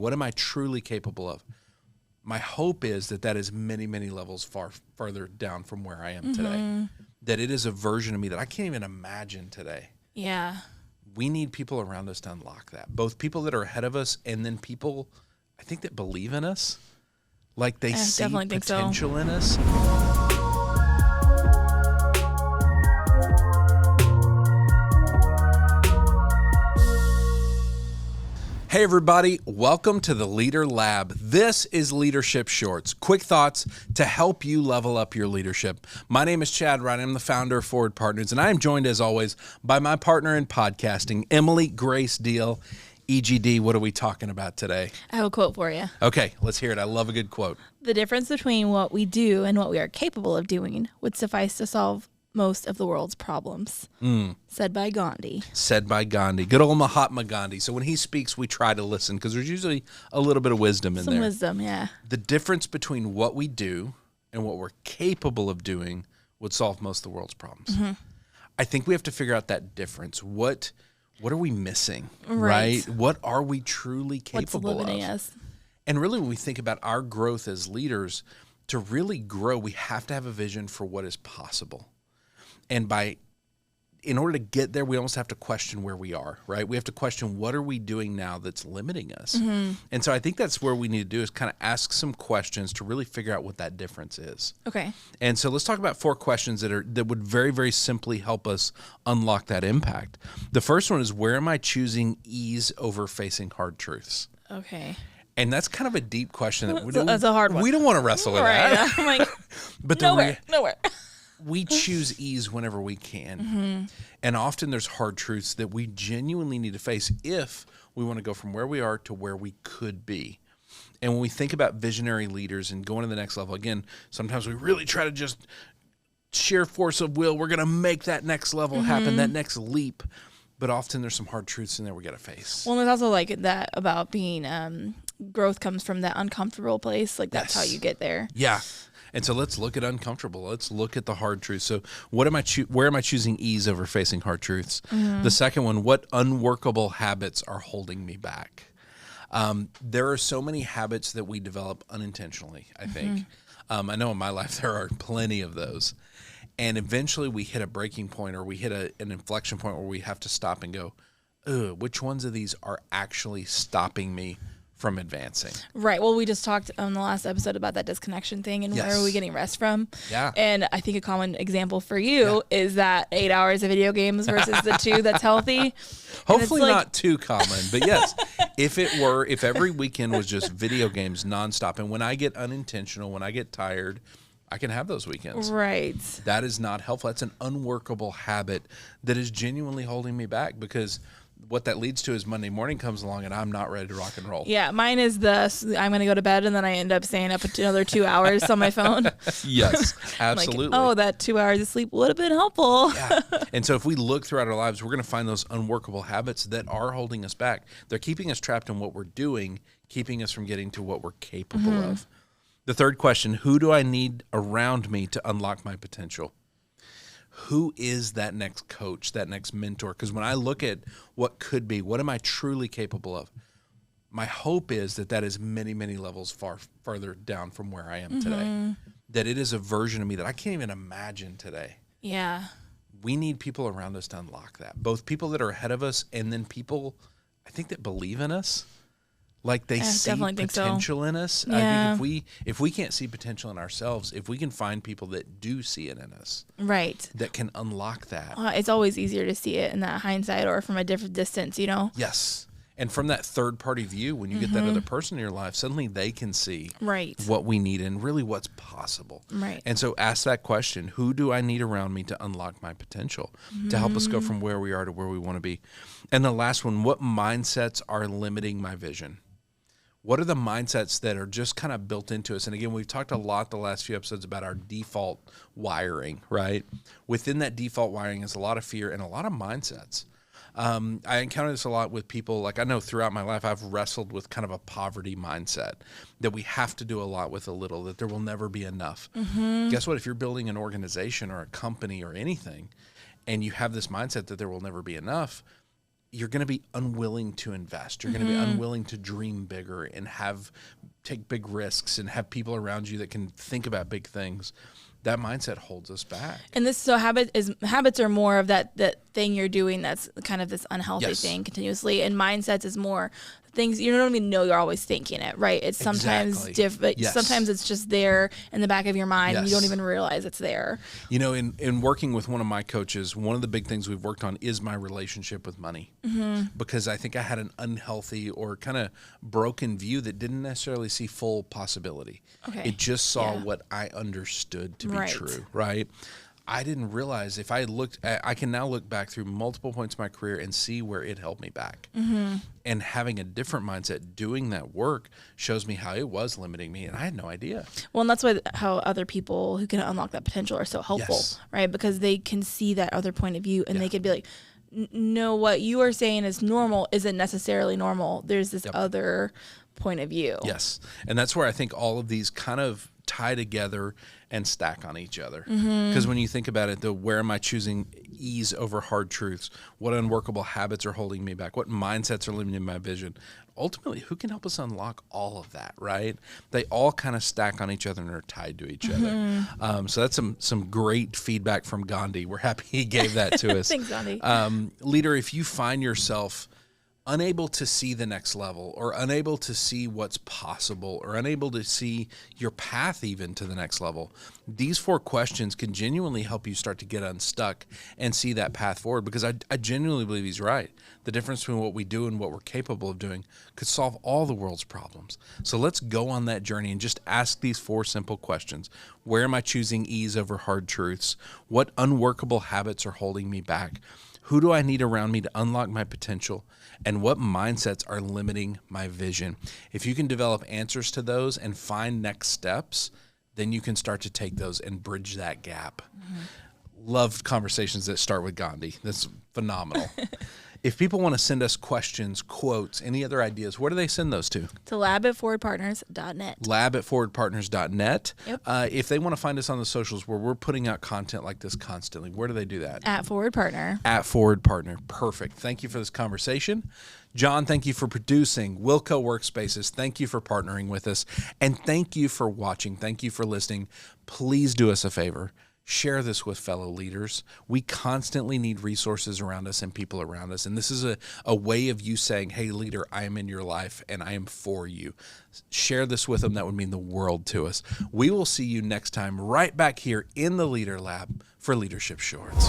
What am I truly capable of? My hope is that is many, many levels further down from where I am today. That it is a version of me that I can't even imagine today. Yeah. We need people around us to unlock that. Both people that are ahead of us and then people, I think, that believe in us. Like they see potential in us. Hey everybody, welcome to the Leader Lab. This is Leadership Shorts, quick thoughts to help you level up your leadership. My name is Chad Wright. I'm the founder of Forward Partners, and I am joined as always by my partner in podcasting, Emily Grace Deal. EGD, what are we talking about today? I have a quote for you. Okay, let's hear it. I love a good quote. The difference between what we do and what we are capable of doing would suffice to solve most of the world's problems. Said by Gandhi. Said by Gandhi. Good old Mahatma Gandhi. So when he speaks, we try to listen because there's usually a little bit of wisdom in there. Some wisdom, yeah. The difference between what we do and what we're capable of doing would solve most of the world's problems. I think we have to figure out that difference. What are we missing, right? What are we truly capable of? What's limiting us? And really, when we think about our growth as leaders, to really grow, we have to have a vision for what is possible. And in order to get there, we almost have to question where we are, right? We have to question what are we doing now that's limiting us. And so I think that's where we need to do is kind of ask some questions to really figure out what that difference is. Okay. And so let's talk about 4 questions that would very, very simply help us unlock that impact. The first one is, where am I choosing ease over facing hard truths? Okay. And that's kind of a deep question. That's a hard one. We don't want to wrestle with that. I'm like, but nowhere. We choose ease whenever we can. And often there's hard truths that we genuinely need to face if we want to go from where we are to where we could be. And when we think about visionary leaders and going to the next level, again, sometimes we really try to just sheer force of will. We're going to make that next level happen, that next leap. But often there's some hard truths in there we got to face. Well, there's also like that about being, growth comes from that uncomfortable place. Like that's how you get there. Yeah. And so let's look at uncomfortable. Let's look at the hard truths. So where am I choosing ease over facing hard truths? The second one, what unworkable habits are holding me back? There are so many habits that we develop unintentionally, I think. I know in my life there are plenty of those. And eventually we hit a breaking point or we hit an inflection point where we have to stop and go, which ones of these are actually stopping me from advancing? Right. Well, we just talked on the last episode about that disconnection thing and where are we getting rest from? Yeah. And I think a common example for you is that 8 hours of video games versus the 2 that's healthy. Hopefully not too common, but yes, if every weekend was just video games nonstop, and when I get unintentional, when I get tired, I can have those weekends. Right. That is not helpful. That's an unworkable habit that is genuinely holding me back, because what that leads to is Monday morning comes along and I'm not ready to rock and roll. Yeah, mine is I'm going to go to bed and then I end up staying up another 2 hours on my phone. Yes, absolutely. Like, that 2 hours of sleep would have been helpful. Yeah. And so if we look throughout our lives, we're going to find those unworkable habits that are holding us back. They're keeping us trapped in what we're doing, keeping us from getting to what we're capable of. The third question, who do I need around me to unlock my potential? Who is that next coach, that next mentor? Because when I look at what could be, what am I truly capable of? My hope is that is many, many levels further down from where I am today. That it is a version of me that I can't even imagine today. Yeah. We need people around us to unlock that. Both people that are ahead of us and then people, I think, that believe in us. Like they see potential in us. Yeah. I think if we can't see potential in ourselves, if we can find people that do see it in us, right, that can unlock that. It's always easier to see it in that hindsight or from a different distance, Yes. And from that third party view, when you get that other person in your life, suddenly they can see what we need and really what's possible. Right. And so ask that question, who do I need around me to unlock my potential, to help us go from where we are to where we want to be? And the last one, what mindsets are limiting my vision? What are the mindsets that are just kind of built into us? And again, we've talked a lot the last few episodes about our default wiring, right? Within that default wiring is a lot of fear and a lot of mindsets. I encounter this a lot with people. Like, I know throughout my life, I've wrestled with kind of a poverty mindset that we have to do a lot with a little, that there will never be enough. Guess what? If you're building an organization or a company or anything, and you have this mindset that there will never be enough, you're going to be unwilling to invest. You're going to be unwilling to dream bigger and take big risks and have people around you that can think about big things. That mindset holds us back. And habits are more of that thing you're doing that's kind of this unhealthy thing continuously. And mindsets is more things you don't even know you're always thinking it, right? It's sometimes different. Yes. Sometimes it's just there in the back of your mind and you don't even realize it's there. You know, in working with one of my coaches, one of the big things we've worked on is my relationship with money. Because I think I had an unhealthy or kind of broken view that didn't necessarily see full possibility. Okay. It just saw what I understood to be true, right? I didn't realize if I had I can now look back through multiple points of my career and see where it held me back. And having a different mindset, doing that work, shows me how it was limiting me, and I had no idea. Well, and that's how other people who can unlock that potential are so helpful, right? Because they can see that other point of view, and they could be like, no, what you are saying is normal isn't necessarily normal. There's this other point of view. Yes, and that's where I think all of these kind of tie together and stack on each other. Because when you think about it, where am I choosing ease over hard truths? What unworkable habits are holding me back? What mindsets are limiting my vision? Ultimately, who can help us unlock all of that, right? They all kind of stack on each other and are tied to each other. So that's some great feedback from Gandhi. We're happy he gave that to us. Thanks, Gandhi. Leader, if you find yourself unable to see the next level, or unable to see what's possible, or unable to see your path even to the next level, these 4 questions can genuinely help you start to get unstuck and see that path forward, because I genuinely believe he's right. The difference between what we do and what we're capable of doing could solve all the world's problems. So let's go on that journey and just ask these 4 simple questions. Where am I choosing ease over hard truths? What unworkable habits are holding me back? Who do I need around me to unlock my potential? And what mindsets are limiting my vision? If you can develop answers to those and find next steps, then you can start to take those and bridge that gap. Love conversations that start with Gandhi. That's phenomenal. If people want to send us questions, quotes, any other ideas, where do they send those to? To lab@forwardpartners.net. Lab@forwardpartners.net. Yep. If they want to find us on the socials where we're putting out content like this constantly, where do they do that? @forwardpartner. @forwardpartner. Perfect. Thank you for this conversation. John, thank you for producing. Wilco Workspaces, thank you for partnering with us. And thank you for watching. Thank you for listening. Please do us a favor. Share this with fellow leaders. We constantly need resources around us and people around us. And this is a way of you saying, hey, leader, I am in your life and I am for you. Share this with them. That would mean the world to us. We will see you next time right back here in the Leader Lab for Leadership Shorts.